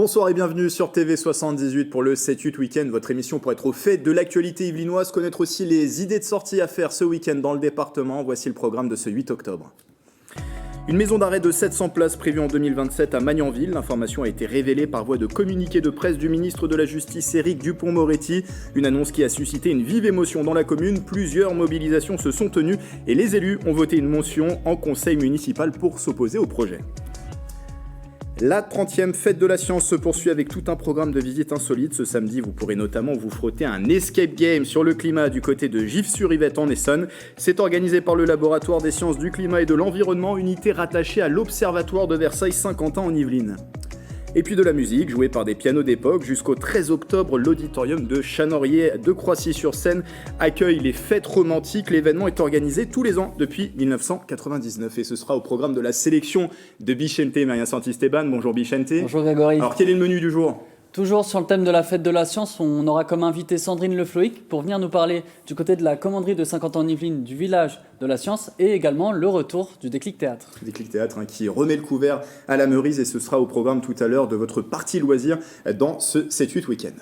Bonsoir et bienvenue sur TV78 pour le 7-8 Week-end, votre émission pour être au fait de l'actualité yvelinoise, connaître aussi les idées de sortie à faire ce week-end dans le département. Voici le programme de ce 8 octobre. Une maison d'arrêt de 700 places prévue en 2027 à Magnanville. L'information a été révélée par voie de communiqué de presse du ministre de la Justice Éric Dupond-Moretti. Une annonce qui a suscité une vive émotion dans la commune. Plusieurs mobilisations se sont tenues et les élus ont voté une motion en conseil municipal pour s'opposer au projet. La 30e fête de la science se poursuit avec tout un programme de visites insolites. Ce samedi, vous pourrez notamment vous frotter à un escape game sur le climat du côté de Gif-sur-Yvette en Essonne. C'est organisé par le laboratoire des sciences du climat et de l'environnement, unité rattachée à l'Observatoire de Versailles Saint-Quentin en Yvelines. Et puis de la musique, jouée par des pianos d'époque. Jusqu'au 13 octobre, l'auditorium de Chanorier de Croissy-sur-Seine accueille les fêtes romantiques. L'événement est organisé tous les ans depuis 1999 et ce sera au programme de la sélection de Bichente. Maria Santisteban, bonjour Bichente. Bonjour Grégory. Alors quel est le menu du jour ? Toujours sur le thème de la fête de la science, on aura comme invité Sandrine Lefloïc pour venir nous parler du côté de la commanderie de Saint-Quentin-en-Yvelines du village de la science et également le retour du Déclic Théâtre. Déclic Théâtre qui remet le couvert à la Meurise et ce sera au programme tout à l'heure de votre partie loisir dans ce 7-8 Week-end.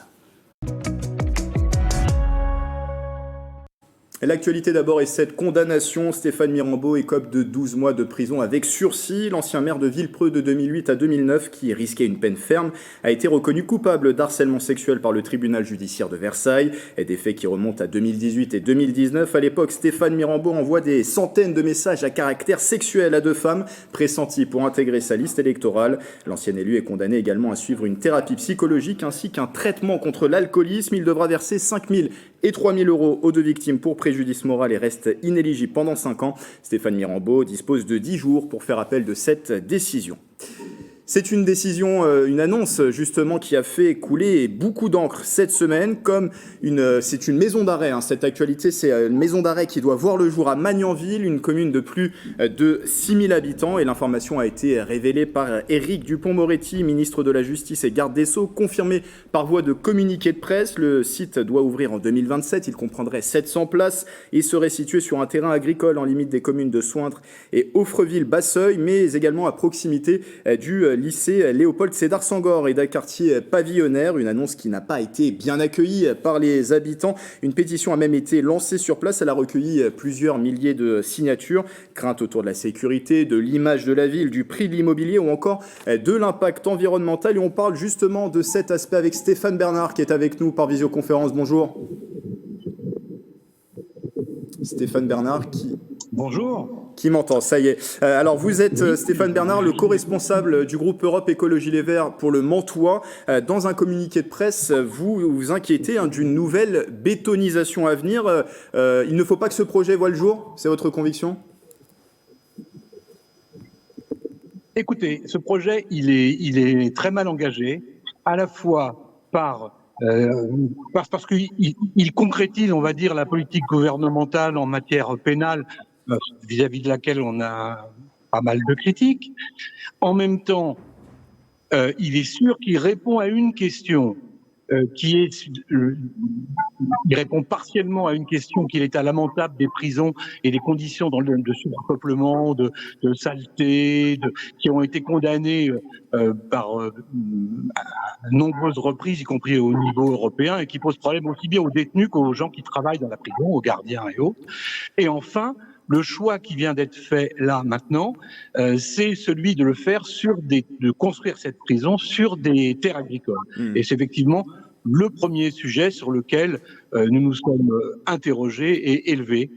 L'actualité d'abord est cette condamnation. Stéphane Mirambeau écope de 12 mois de prison avec sursis. L'ancien maire de Villepreux de 2008 à 2009, qui risquait une peine ferme, a été reconnu coupable d'harcèlement sexuel par le tribunal judiciaire de Versailles. Et des faits qui remontent à 2018 et 2019. À l'époque, Stéphane Mirambeau envoie des centaines de messages à caractère sexuel à deux femmes, pressenties pour intégrer sa liste électorale. L'ancien élu est condamné également à suivre une thérapie psychologique ainsi qu'un traitement contre l'alcoolisme. Il devra verser 5 000 et 3 000 euros aux deux victimes pour préjudice moral et reste inéligible pendant 5 ans. Stéphane Mirambeau dispose de 10 jours pour faire appel de cette décision. C'est une décision, une annonce justement qui a fait couler beaucoup d'encre cette semaine. C'est une maison d'arrêt. Cette actualité, c'est une maison d'arrêt qui doit voir le jour à Magnanville, une commune de plus de 6 000 habitants. Et l'information a été révélée par Éric Dupond-Moretti, ministre de la Justice et garde des Sceaux, confirmé par voie de communiqué de presse. Le site doit ouvrir en 2027. Il comprendrait 700 places et serait situé sur un terrain agricole en limite des communes de Sointres et Offreville-Basseuil, mais également à proximité du lycée Léopold Sédar Senghor et d'un quartier pavillonnaire. Une annonce qui n'a pas été bien accueillie par les habitants. Une pétition a même été lancée sur place. Elle a recueilli plusieurs milliers de signatures. Crainte autour de la sécurité, de l'image de la ville, du prix de l'immobilier ou encore de l'impact environnemental. Et on parle justement de cet aspect avec Stéphane Bernard qui est avec nous par visioconférence. Bonjour. Stéphane Bernard qui... Bonjour. Qui m'entend, ça y est. Alors vous êtes Stéphane Bernard, le co-responsable du groupe Europe Écologie Les Verts pour le Mantois. Dans un communiqué de presse, vous vous inquiétez d'une nouvelle bétonisation à venir. Il ne faut pas que ce projet voie le jour, c'est votre conviction ? Écoutez, ce projet, il est très mal engagé, à la fois parce qu'il concrétise, on va dire, la politique gouvernementale en matière pénale, vis-à-vis de laquelle on a pas mal de critiques. En même temps, il est sûr qu'il répond à une question il répond partiellement à une question qui est l'état lamentable des prisons et des conditions de surpeuplement, de saleté, qui ont été condamnées par nombreuses reprises, y compris au niveau européen, et qui posent problème aussi bien aux détenus qu'aux gens qui travaillent dans la prison, aux gardiens et autres. Et enfin, le choix qui vient d'être fait là maintenant, c'est celui de le faire de construire cette prison sur des terres agricoles. Et c'est effectivement le premier sujet sur lequel nous nous sommes interrogés et élevés.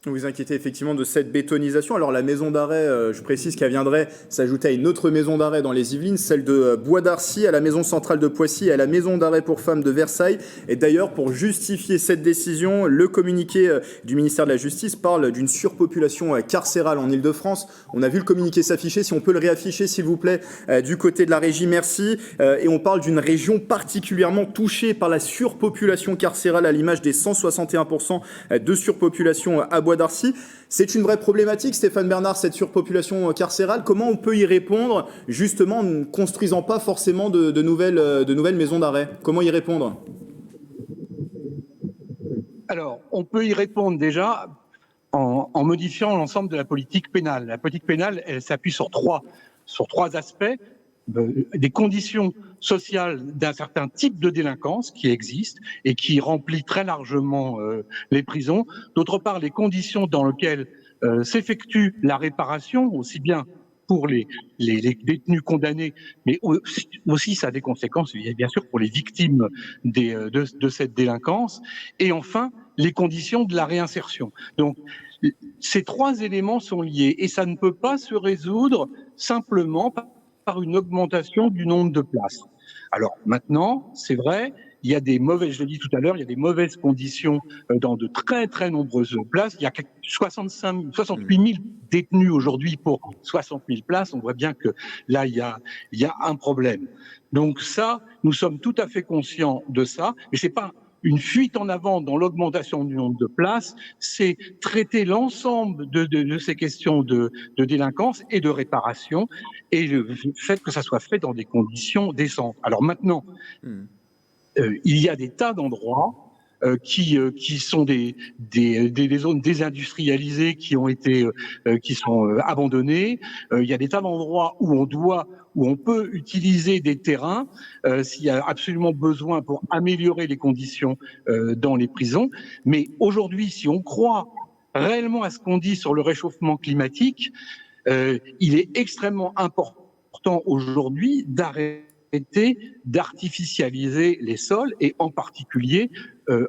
Vous vous inquiétez effectivement de cette bétonisation. Alors la maison d'arrêt, je précise qu'elle viendrait s'ajouter à une autre maison d'arrêt dans les Yvelines, celle de Bois d'Arcy, à la maison centrale de Poissy et à la maison d'arrêt pour femmes de Versailles. Et d'ailleurs, pour justifier cette décision, le communiqué du ministère de la Justice parle d'une surpopulation carcérale en Ile-de-France. On a vu le communiqué s'afficher, si on peut le réafficher s'il vous plaît, du côté de la régie, merci. Et on parle d'une région particulièrement touchée par la surpopulation carcérale à l'image des 161% de surpopulation à Bois d'Arcy. C'est une vraie problématique, Stéphane Bernard, cette surpopulation carcérale. Comment on peut y répondre, justement, en ne construisant pas forcément de nouvelles maisons d'arrêt ? Comment y répondre ? Alors, on peut y répondre déjà en modifiant l'ensemble de la politique pénale. La politique pénale, elle s'appuie sur trois aspects. des conditions sociales d'un certain type de délinquance qui existe et qui remplit très largement les prisons. D'autre part, les conditions dans lesquelles s'effectue la réparation, aussi bien pour les détenus condamnés, mais aussi ça a des conséquences, bien sûr, pour les victimes de cette délinquance. Et enfin, les conditions de la réinsertion. Donc, ces trois éléments sont liés et ça ne peut pas se résoudre simplement par une augmentation du nombre de places. Alors maintenant, c'est vrai, il y a des mauvaises, je l'ai dit tout à l'heure, il y a des mauvaises conditions dans de très très nombreuses places. Il y a 68 000 détenus aujourd'hui pour 60 000 places. On voit bien que là, il y a un problème. Donc ça, nous sommes tout à fait conscients de ça. Et c'est pas une fuite en avant dans l'augmentation du nombre de places, c'est traiter l'ensemble de ces questions de délinquance et de réparation et le fait que ça soit fait dans des conditions décentes. Alors maintenant, il y a des tas d'endroits qui sont des zones désindustrialisées qui sont abandonnées. Il y a des tas d'endroits où on peut utiliser des terrains s'il y a absolument besoin pour améliorer les conditions dans les prisons. Mais aujourd'hui, si on croit réellement à ce qu'on dit sur le réchauffement climatique, il est extrêmement important aujourd'hui d'arrêter d'artificialiser les sols et en particulier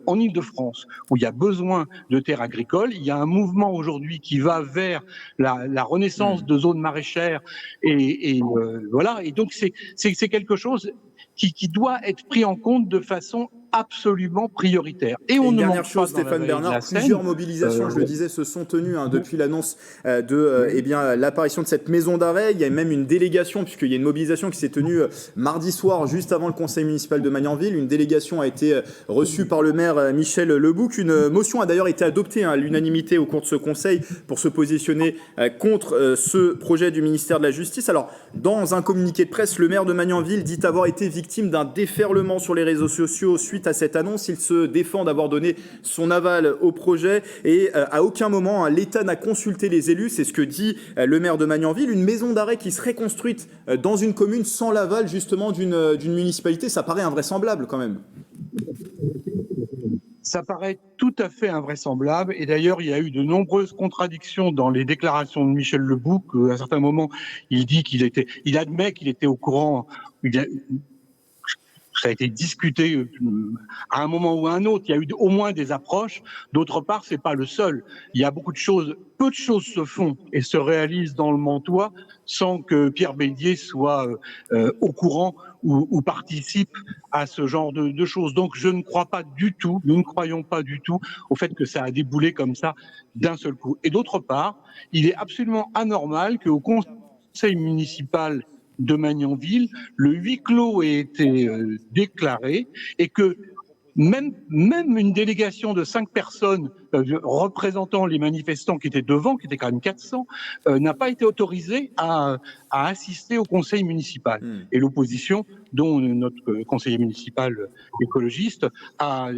en Île-de-France où il y a besoin de terres agricoles. Il y a un mouvement aujourd'hui qui va vers la renaissance de zones maraîchères et voilà. Et donc c'est quelque chose qui doit être pris en compte de façon absolument prioritaire. Et une dernière chose, Stéphane Bernard, plusieurs mobilisations, je le disais, se sont tenues depuis l'annonce de l'apparition de cette maison d'arrêt. Il y a même une délégation, puisqu'il y a une mobilisation qui s'est tenue mardi soir, juste avant le conseil municipal de Magnanville. Une délégation a été reçue par le maire Michel Lebouc. Une motion a d'ailleurs été adoptée à l'unanimité au cours de ce conseil pour se positionner contre ce projet du ministère de la Justice. Alors, dans un communiqué de presse, le maire de Magnanville dit avoir été victime d'un déferlement sur les réseaux sociaux suite à cette annonce. Il se défend d'avoir donné son aval au projet et à aucun moment l'État n'a consulté les élus. C'est ce que dit le maire de Magnanville. Une maison d'arrêt qui serait construite dans une commune sans l'aval justement d'une municipalité, ça paraît invraisemblable quand même. Ça paraît tout à fait invraisemblable et d'ailleurs il y a eu de nombreuses contradictions dans les déclarations de Michel Lebouc. À un certain moment, il admet qu'il était au courant. Ça a été discuté à un moment ou à un autre. Il y a eu au moins des approches. D'autre part, c'est pas le seul. Il y a peu de choses se font et se réalisent dans le Mantois sans que Pierre Bédier soit au courant ou participe à ce genre de choses. Donc je ne crois pas du tout, nous ne croyons pas du tout au fait que ça a déboulé comme ça d'un seul coup. Et d'autre part, il est absolument anormal qu'au conseil municipal de Magnanville, le huis clos ait été déclaré et que même une délégation de 5 personnes représentant les manifestants qui étaient devant, qui étaient quand même 400, n'a pas été autorisée à assister au conseil municipal. Et l'opposition, dont notre conseiller municipal écologiste, a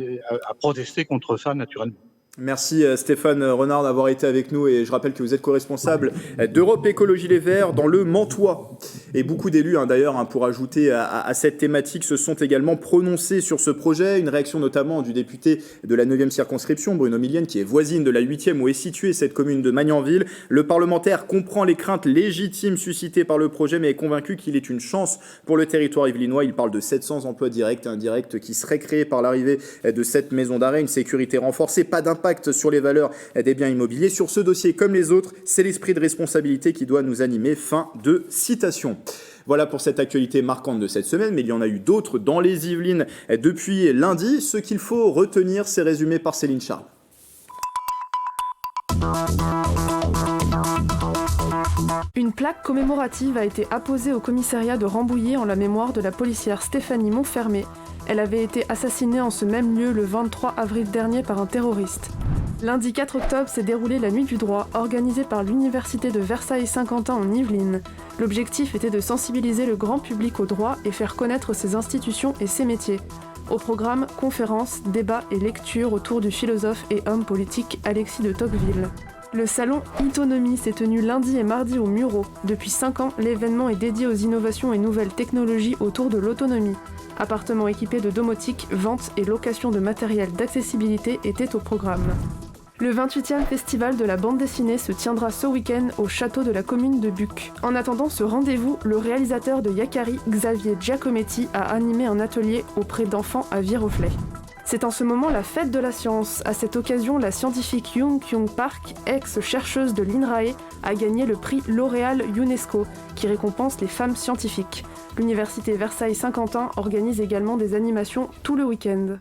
protesté contre ça naturellement. Merci Stéphane Renard d'avoir été avec nous et je rappelle que vous êtes co-responsable d'Europe Écologie Les Verts dans le Mantois. Et beaucoup d'élus d'ailleurs pour ajouter à cette thématique se sont également prononcés sur ce projet. Une réaction notamment du député de la 9e circonscription, Bruno Millienne, qui est voisine de la 8e où est située cette commune de Magnanville. Le parlementaire comprend les craintes légitimes suscitées par le projet mais est convaincu qu'il est une chance pour le territoire yvelinois. Il parle de 700 emplois directs et indirects qui seraient créés par l'arrivée de cette maison d'arrêt, une sécurité renforcée, pas d'impact sur les valeurs des biens immobiliers. Sur ce dossier, comme les autres, c'est l'esprit de responsabilité qui doit nous animer. Fin de citation. Voilà pour cette actualité marquante de cette semaine, mais il y en a eu d'autres dans les Yvelines depuis lundi. Ce qu'il faut retenir, c'est résumé par Céline Charles. Une plaque commémorative a été apposée au commissariat de Rambouillet en la mémoire de la policière Stéphanie Montfermé. Elle avait été assassinée en ce même lieu le 23 avril dernier par un terroriste. Lundi 4 octobre s'est déroulée la Nuit du droit, organisée par l'Université de Versailles-Saint-Quentin en Yvelines. L'objectif était de sensibiliser le grand public au droit et faire connaître ses institutions et ses métiers. Au programme, conférences, débats et lectures autour du philosophe et homme politique Alexis de Tocqueville. Le salon Autonomie s'est tenu lundi et mardi au Muro. Depuis 5 ans, l'événement est dédié aux innovations et nouvelles technologies autour de l'autonomie. Appartements équipés de domotique, vente et location de matériel d'accessibilité étaient au programme. Le 28e festival de la bande dessinée se tiendra ce week-end au château de la commune de Buc. En attendant ce rendez-vous, le réalisateur de Yakari, Xavier Giacometti, a animé un atelier auprès d'enfants à Viroflay. C'est en ce moment la fête de la science. À cette occasion, la scientifique Young Kyung Park, ex-chercheuse de l'INRAE, a gagné le prix L'Oréal UNESCO, qui récompense les femmes scientifiques. L'université Versailles-Saint-Quentin organise également des animations tout le week-end.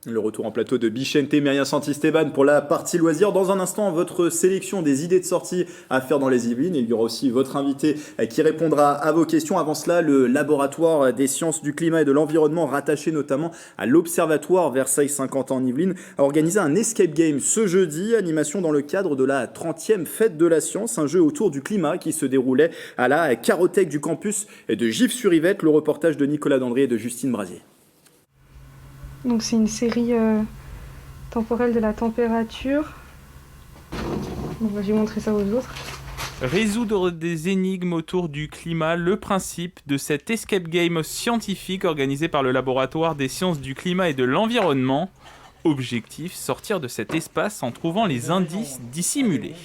Le retour en plateau de Bichente Myriam Santisteban pour la partie loisirs. Dans un instant, votre sélection des idées de sortie à faire dans les Yvelines. Il y aura aussi votre invité qui répondra à vos questions. Avant cela, le laboratoire des sciences du climat et de l'environnement, rattaché notamment à l'Observatoire Versailles-Saint-Quentin en Yvelines, a organisé un escape game ce jeudi. Animation dans le cadre de la 30e fête de la science, un jeu autour du climat qui se déroulait à la Carothèque du campus de Gif-sur-Yvette. Le reportage de Nicolas Dandré et de Justine Brasier. Donc c'est une série temporelle de la température. Bon, je vais montrer ça aux autres. Résoudre des énigmes autour du climat, le principe de cet escape game scientifique organisé par le laboratoire des sciences du climat et de l'environnement. Objectif, sortir de cet espace en trouvant les indices dissimulés.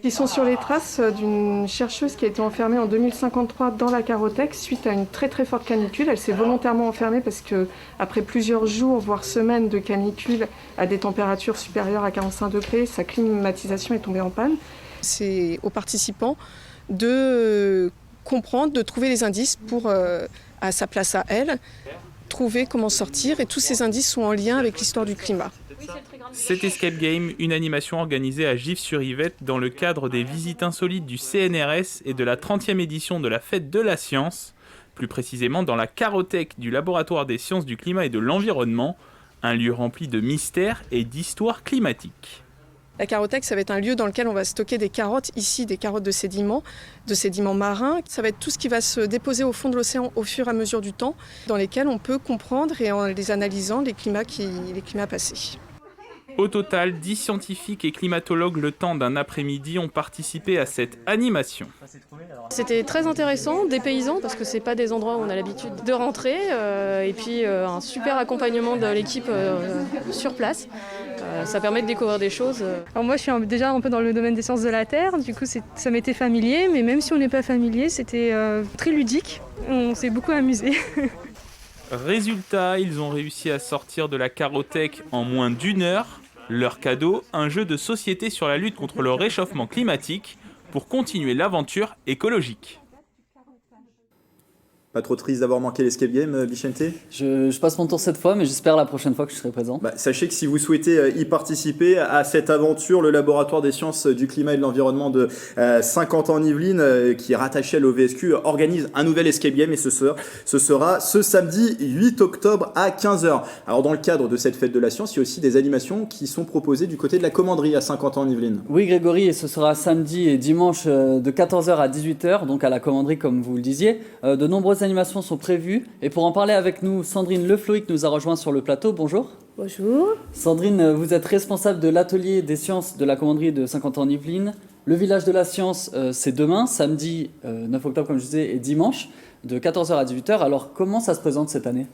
Ils sont sur les traces d'une chercheuse qui a été enfermée en 2053 dans la Carothèque suite à une très très forte canicule. Elle s'est volontairement enfermée parce que après plusieurs jours, voire semaines de canicule à des températures supérieures à 45 degrés, sa climatisation est tombée en panne. C'est aux participants de comprendre, de trouver les indices pour, à sa place à elle, trouver comment sortir, et tous ces indices sont en lien avec l'histoire du climat. Cet escape game, une animation organisée à Gif-sur-Yvette dans le cadre des visites insolites du CNRS et de la 30e édition de la Fête de la Science, plus précisément dans la Carothèque du Laboratoire des sciences du climat et de l'environnement, un lieu rempli de mystères et d'histoires climatiques. La Carothèque, ça va être un lieu dans lequel on va stocker des carottes, ici des carottes de sédiments marins. Ça va être tout ce qui va se déposer au fond de l'océan au fur et à mesure du temps, dans lesquels on peut comprendre, et en les analysant, les climats passés. Au total, 10 scientifiques et climatologues le temps d'un après-midi ont participé à cette animation. C'était très intéressant, dépaysant, parce que c'est pas des endroits où on a l'habitude de rentrer, et puis un super accompagnement de l'équipe sur place. Ça permet de découvrir des choses. Alors moi je suis déjà un peu dans le domaine des sciences de la Terre, du coup ça m'était familier, mais même si on n'est pas familier, c'était très ludique, on s'est beaucoup amusé. Résultat, ils ont réussi à sortir de la Carothèque en moins d'1 heure. Leur cadeau, un jeu de société sur la lutte contre le réchauffement climatique pour continuer l'aventure écologique. Pas trop triste d'avoir manqué l'escape game, Bichente ? Je passe mon tour cette fois, mais j'espère la prochaine fois que je serai présent. Sachez que si vous souhaitez y participer à cette aventure, le laboratoire des sciences du climat et de l'environnement de Saint-Quentin-en-Yvelines, qui est rattaché à l'OVSQ, organise un nouvel escape game, et ce sera ce samedi 8 octobre à 15h. Alors dans le cadre de cette fête de la science, il y a aussi des animations qui sont proposées du côté de la commanderie à Saint-Quentin-en-Yvelines. Oui Grégory, et ce sera samedi et dimanche de 14h à 18h, donc à la commanderie comme vous le disiez. De nombreuses animations sont prévues, et pour en parler avec nous, Sandrine Lefloic nous a rejoint sur le plateau. Bonjour. Bonjour. Sandrine, vous êtes responsable de l'atelier des sciences de la commanderie de Saint-Quentin-en-Yvelines. Le village de la science, c'est demain, samedi 9 octobre comme je disais, et dimanche de 14h à 18h. Alors comment ça se présente cette année ?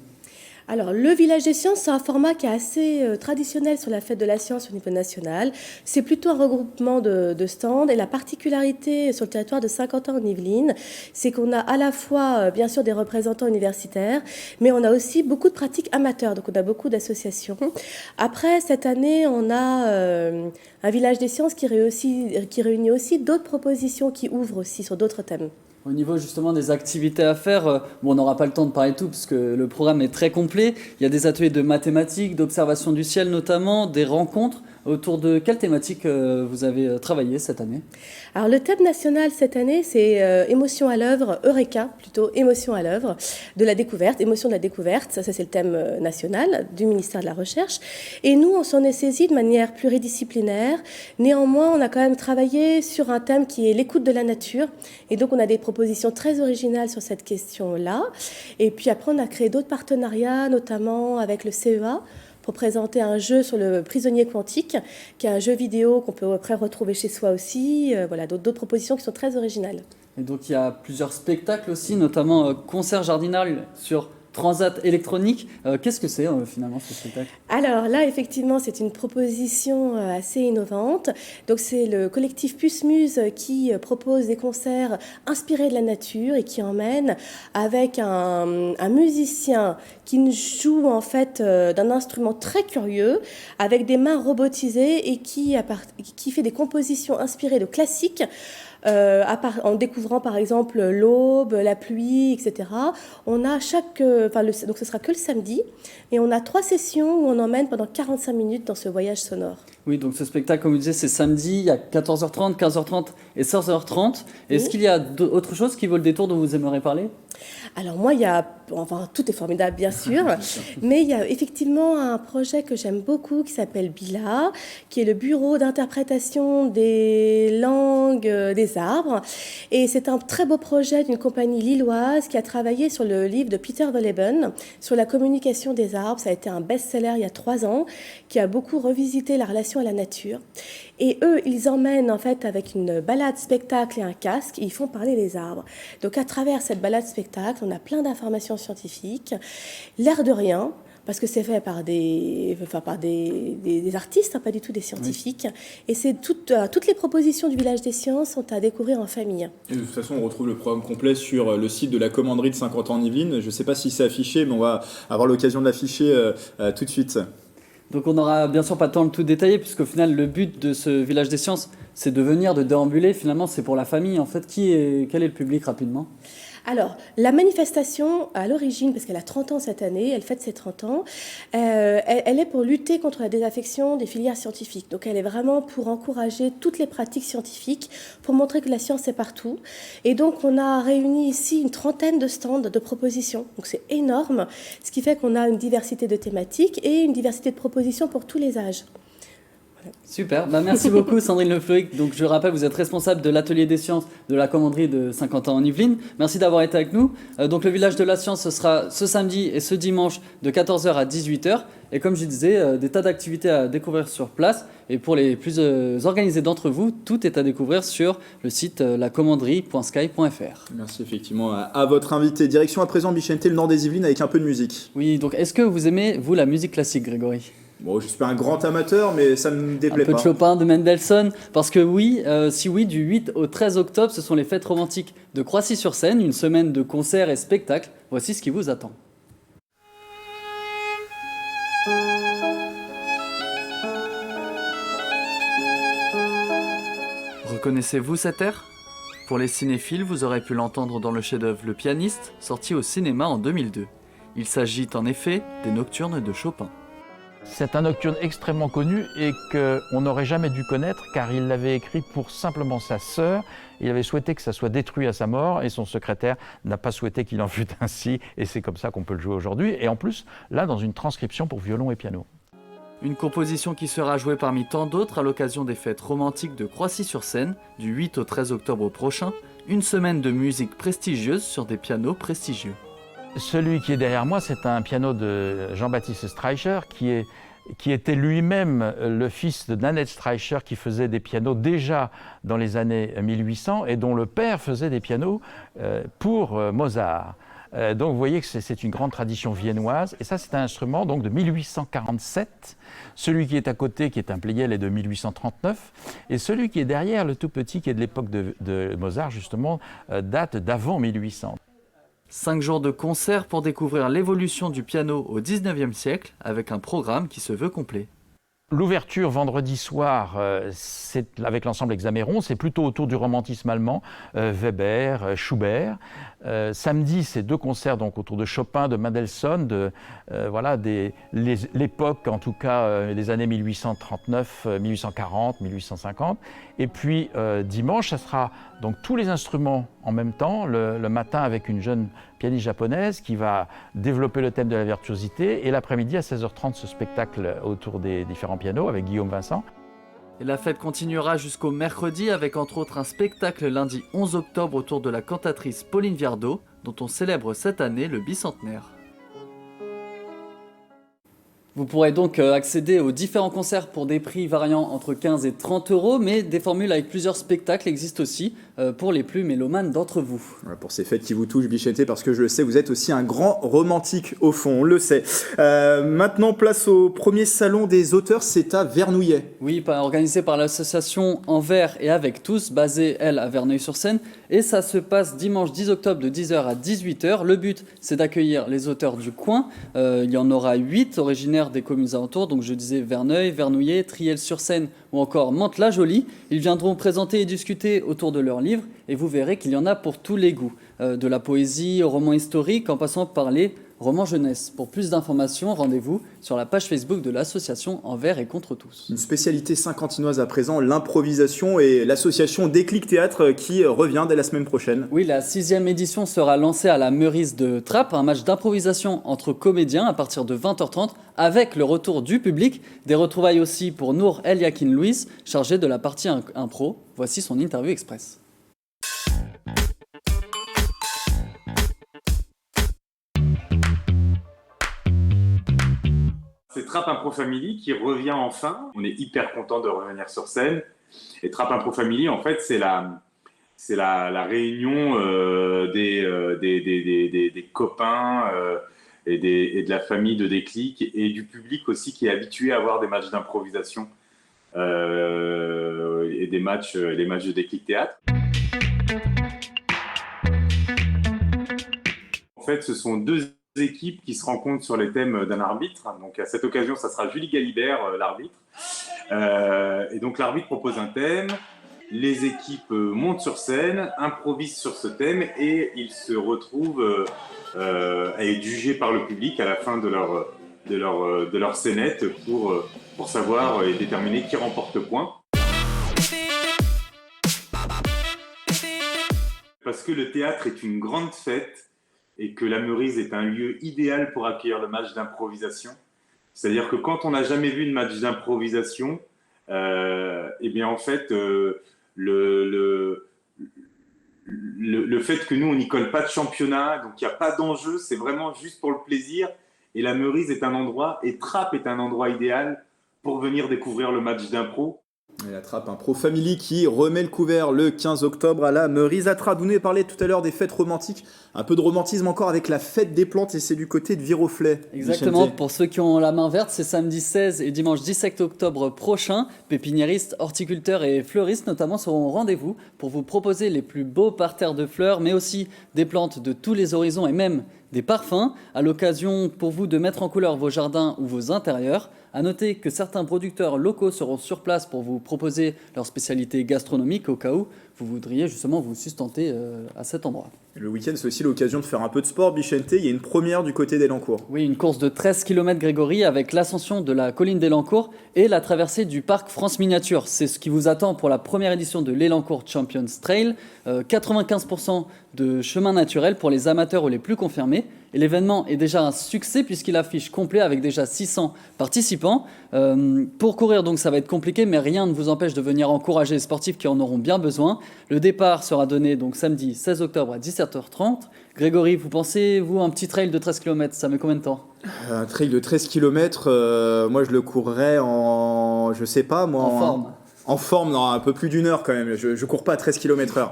Alors, le village des sciences, c'est un format qui est assez traditionnel sur la fête de la science au niveau national. C'est plutôt un regroupement de stands. Et la particularité sur le territoire de Saint-Quentin-en-Yvelines, c'est qu'on a à la fois, bien sûr, des représentants universitaires, mais on a aussi beaucoup de pratiques amateurs. Donc, on a beaucoup d'associations. Après, cette année, on a un village des sciences qui réunit aussi d'autres propositions qui ouvrent aussi sur d'autres thèmes. Au niveau justement des activités à faire, on n'aura pas le temps de parler de tout parce que le programme est très complet. Il y a des ateliers de mathématiques, d'observation du ciel notamment, des rencontres, Autour de quelle thématique vous avez travaillé cette année ? Alors le thème national cette année, c'est émotion à l'œuvre, Eureka, plutôt émotion à l'œuvre, de la découverte, émotion de la découverte, ça c'est le thème national du ministère de la Recherche. Et nous, on s'en est saisi de manière pluridisciplinaire. Néanmoins, on a quand même travaillé sur un thème qui est l'écoute de la nature. Et donc, on a des propositions très originales sur cette question-là. Et puis après, on a créé d'autres partenariats, notamment avec le CEA, pour présenter un jeu sur le prisonnier quantique, qui est un jeu vidéo qu'on peut après retrouver chez soi aussi. Voilà, d'autres propositions qui sont très originales. Et donc il y a plusieurs spectacles aussi, notamment concert jardinal sur Transat électronique. Qu'est-ce que c'est finalement ce spectacle ? Alors là, effectivement, c'est une proposition assez innovante. Donc c'est le collectif Puce Muse qui propose des concerts inspirés de la nature et qui emmène avec un musicien qui joue en fait d'un instrument très curieux avec des mains robotisées et qui fait des compositions inspirées de classiques. En découvrant par exemple l'aube, la pluie, etc. On a donc ce sera que le samedi, et on a 3 sessions où on emmène pendant 45 minutes dans ce voyage sonore. Oui, donc ce spectacle, comme vous disiez, c'est samedi, il y a 14h30, 15h30 et 16h30. Est-ce qu'il y a autre chose qui vaut le détour dont vous aimeriez parler ? Alors moi, tout est formidable bien sûr, mais il y a effectivement un projet que j'aime beaucoup qui s'appelle BILA, qui est le Bureau d'interprétation des langues des arbres. Et c'est un très beau projet d'une compagnie lilloise qui a travaillé sur le livre de Peter Wohlleben sur la communication des arbres. Ça a été un best-seller il y a 3 ans, qui a beaucoup revisité la relation à la nature. Et eux, ils emmènent en fait avec une balade spectacle et un casque, et ils font parler les arbres. Donc à travers cette balade spectacle, on a plein d'informations scientifiques, l'air de rien, parce que c'est fait par des artistes, pas du tout des scientifiques. Oui. Et c'est toutes les propositions du Village des Sciences sont à découvrir en famille. Et de toute façon, on retrouve le programme complet sur le site de la commanderie de Saint-Quentin-en-Yvelines. Je ne sais pas si c'est affiché, mais on va avoir l'occasion de l'afficher tout de suite. Donc on n'aura bien sûr pas le temps de tout détailler, puisqu'au final, le but de ce Village des Sciences, c'est de venir, de déambuler. Finalement, c'est pour la famille. En fait, quel est le public rapidement ? Alors, la manifestation, à l'origine, parce qu'elle a 30 ans cette année, elle fête ses 30 ans, elle est pour lutter contre la désaffection des filières scientifiques. Donc, elle est vraiment pour encourager toutes les pratiques scientifiques, pour montrer que la science est partout. Et donc, on a réuni ici une 30aine de stands de propositions. Donc, c'est énorme, ce qui fait qu'on a une diversité de thématiques et une diversité de propositions pour tous les âges. Super, merci beaucoup Sandrine Le Floïc. Donc je rappelle, vous êtes responsable de l'atelier des sciences de la commanderie de Saint-Quentin-en-Yvelines. Merci d'avoir été avec nous. Donc le village de la science, ce sera ce samedi et ce dimanche de 14h à 18h. Et comme je disais, des tas d'activités à découvrir sur place. Et pour les plus organisés d'entre vous, tout est à découvrir sur le site lacommanderie.sky.fr. Merci effectivement à votre invité. Direction à présent Bichente, le nord des Yvelines, avec un peu de musique. Oui, donc est-ce que vous aimez, vous, la musique classique, Grégory ? Bon, je suis pas un grand amateur, mais ça ne me déplaît pas. Un peu de Chopin, de Mendelssohn, parce que oui, du 8 au 13 octobre, ce sont les fêtes romantiques de Croissy-sur-Seine, une semaine de concerts et spectacles. Voici ce qui vous attend. Reconnaissez-vous cet air ? Pour les cinéphiles, vous aurez pu l'entendre dans le chef-d'œuvre Le Pianiste, sorti au cinéma en 2002. Il s'agit en effet des Nocturnes de Chopin. C'est un nocturne extrêmement connu et qu'on n'aurait jamais dû connaître car il l'avait écrit pour simplement sa sœur. Il avait souhaité que ça soit détruit à sa mort et son secrétaire n'a pas souhaité qu'il en fût ainsi et c'est comme ça qu'on peut le jouer aujourd'hui. Et en plus, là, dans une transcription pour violon et piano. Une composition qui sera jouée parmi tant d'autres à l'occasion des fêtes romantiques de Croissy-sur-Seine, du 8 au 13 octobre prochain. Une semaine de musique prestigieuse sur des pianos prestigieux. Celui qui est derrière moi, c'est un piano de Jean-Baptiste Streicher, qui était lui-même le fils de Nanette Streicher, qui faisait des pianos déjà dans les années 1800 et dont le père faisait des pianos pour Mozart. Donc vous voyez que c'est une grande tradition viennoise. Et ça, c'est un instrument donc, de 1847. Celui qui est à côté, qui est un Pleyel, est de 1839. Et celui qui est derrière, le tout petit, qui est de l'époque de Mozart, justement, date d'avant 1800. 5 jours de concert pour découvrir l'évolution du piano au 19e siècle avec un programme qui se veut complet. L'ouverture vendredi soir, c'est avec l'ensemble Hexaméron, c'est plutôt autour du romantisme allemand, Weber, Schubert. Samedi, c'est 2 concerts donc autour de Chopin, de Mendelssohn, l'époque en tout cas des années 1839, 1840, 1850. Et puis dimanche, ça sera donc tous les instruments en même temps, le matin avec une jeune pianiste japonaise qui va développer le thème de la virtuosité, et l'après-midi à 16h30 ce spectacle autour des différents pianos avec Guillaume Vincent. Et la fête continuera jusqu'au mercredi avec entre autres un spectacle lundi 11 octobre autour de la cantatrice Pauline Viardot, dont on célèbre cette année le bicentenaire. Vous pourrez donc accéder aux différents concerts pour des prix variant entre 15 et 30 euros, mais des formules avec plusieurs spectacles existent aussi pour les plus mélomanes d'entre vous. Voilà, pour ces fêtes qui vous touchent, Bichente, parce que je le sais, vous êtes aussi un grand romantique au fond, on le sait. Maintenant, place au premier salon des auteurs, c'est à Vernouillet. Oui, organisé par l'association Envers et avec tous, basée, elle, à Verneuil-sur-Seine. Et ça se passe dimanche 10 octobre de 10h à 18h. Le but, c'est d'accueillir les auteurs du coin. Il y en aura 8 originaires des communes alentours. Donc je disais Verneuil, Vernouillet, Triel-sur-Seine ou encore Mantes-la-Jolie. Ils viendront présenter et discuter autour de leurs livres. Et vous verrez qu'il y en a pour tous les goûts. De la poésie au roman historique en passant par les romans jeunesse. Pour plus d'informations, rendez-vous sur la page Facebook de l'association Envers et contre tous. Une spécialité saint-quentinoise à présent, l'improvisation et l'association Déclic Théâtre qui revient dès la semaine prochaine. Oui, la 6e édition sera lancée à la Meurice de Trappes, un match d'improvisation entre comédiens à partir de 20h30 avec le retour du public. Des retrouvailles aussi pour Nour El Yakin Louis, chargée de la partie impro. Voici son interview express. C'est Trappes Impro Family qui revient enfin. On est hyper content de revenir sur scène. Et Trappes Impro Family, en fait, c'est la réunion des copains et de la famille de Déclic et du public aussi qui est habitué à voir des matchs d'improvisation et les matchs de Déclic Théâtre. En fait, ce sont 2 équipes qui se rencontrent sur les thèmes d'un arbitre. Donc à cette occasion, ça sera Julie Galibert, l'arbitre. Et donc l'arbitre propose un thème, les équipes montent sur scène, improvisent sur ce thème et ils se retrouvent à être jugés par le public à la fin de leur scénette pour savoir et déterminer qui remporte le point. Parce que le théâtre est une grande fête et que la Meurice est un lieu idéal pour accueillir le match d'improvisation. C'est-à-dire que quand on n'a jamais vu de match d'improvisation, eh bien en fait, le fait que nous, on n'y colle pas de championnat, donc il n'y a pas d'enjeu, c'est vraiment juste pour le plaisir. Et la Meurice est un endroit, et Trappes est un endroit idéal pour venir découvrir le match d'impro. Et la Trappes Impro Family qui remet le couvert le 15 octobre à la Meurice à Trappes. Vous nous avez parlé tout à l'heure des fêtes romantiques. Un peu de romantisme encore avec la fête des plantes et c'est du côté de Viroflay. Exactement, pour ceux qui ont la main verte, c'est samedi 16 et dimanche 17 octobre prochain. Pépiniéristes, horticulteurs et fleuristes notamment seront au rendez-vous pour vous proposer les plus beaux parterres de fleurs, mais aussi des plantes de tous les horizons et même des parfums, à l'occasion pour vous de mettre en couleur vos jardins ou vos intérieurs. À noter que certains producteurs locaux seront sur place pour vous proposer leurs spécialités gastronomiques au cas où vous voudriez justement vous sustenter à cet endroit. Le week-end, c'est aussi l'occasion de faire un peu de sport, Bichente. Il y a une première du côté d'Elancourt. Oui, une course de 13 km Grégory avec l'ascension de la colline d'Elancourt et la traversée du parc France Miniature. C'est ce qui vous attend pour la première édition de l'Elancourt Champions Trail. 95% de chemin naturel pour les amateurs ou les plus confirmés. Et l'événement est déjà un succès puisqu'il affiche complet avec déjà 600 participants. Pour courir, donc, ça va être compliqué, mais rien ne vous empêche de venir encourager les sportifs qui en auront bien besoin. Le départ sera donné donc samedi 16 octobre à 17h30. Grégory, vous pensez, vous, un petit trail de 13 km, ça met combien de temps ? Un trail de 13 km, moi je le courrais en, je sais pas, moi... En forme. En forme, non, un peu plus d'une heure quand même. Je cours pas à 13 km/h.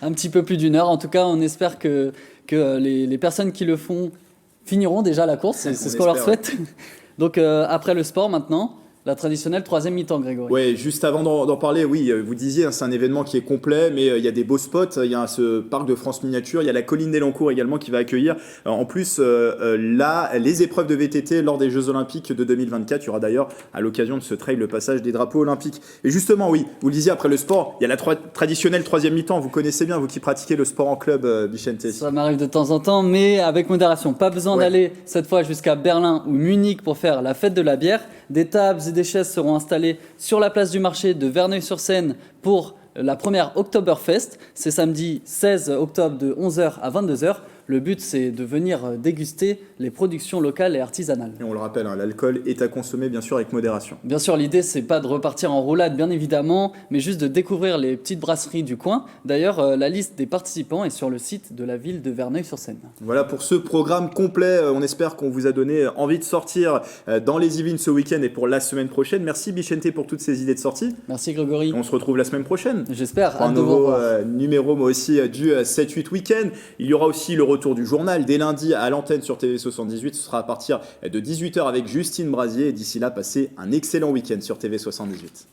Un petit peu plus d'une heure. En tout cas, on espère que les personnes qui le font finiront déjà la course. C'est ce qu'on leur souhaite. Ouais. Donc, après le sport maintenant, La traditionnelle troisième mi-temps, Grégory. Ouais, juste avant d'en parler, oui, vous disiez, hein, c'est un événement qui est complet, mais il y a des beaux spots. Il y a ce parc de France miniature, il y a la colline d'Elancourt également qui va accueillir. En plus, là, les épreuves de VTT lors des Jeux Olympiques de 2024. Il y aura d'ailleurs, à l'occasion de ce trail, le passage des drapeaux olympiques. Et justement, oui, vous le disiez, après le sport, il y a la traditionnelle troisième mi-temps. Vous connaissez bien, vous qui pratiquez le sport en club, Bichente. Ça m'arrive de temps en temps, mais avec modération. Pas besoin d'aller cette fois jusqu'à Berlin ou Munich pour faire la fête de la bière. Des tables et des chaises seront installées sur la place du marché de Verneuil-sur-Seine pour la première Oktoberfest. C'est samedi 16 octobre de 11h à 22h. Le but, c'est de venir déguster les productions locales et artisanales. Et on le rappelle, hein, l'alcool est à consommer bien sûr avec modération. Bien sûr, l'idée, c'est pas de repartir en roulade, bien évidemment, mais juste de découvrir les petites brasseries du coin. D'ailleurs, la liste des participants est sur le site de la ville de Verneuil-sur-Seine. Voilà pour ce programme complet. On espère qu'on vous a donné envie de sortir dans les Yvelines ce week-end et pour la semaine prochaine. Merci Bichente pour toutes ces idées de sortie. Merci Grégory. On se retrouve la semaine prochaine. J'espère. Pour un nouveau numéro, moi aussi, du 7-8 week-end. Il y aura aussi le retour du journal dès lundi à l'antenne sur TV78. Ce sera à partir de 18h avec Justine Brasier. Et d'ici là, passez un excellent week-end sur TV78.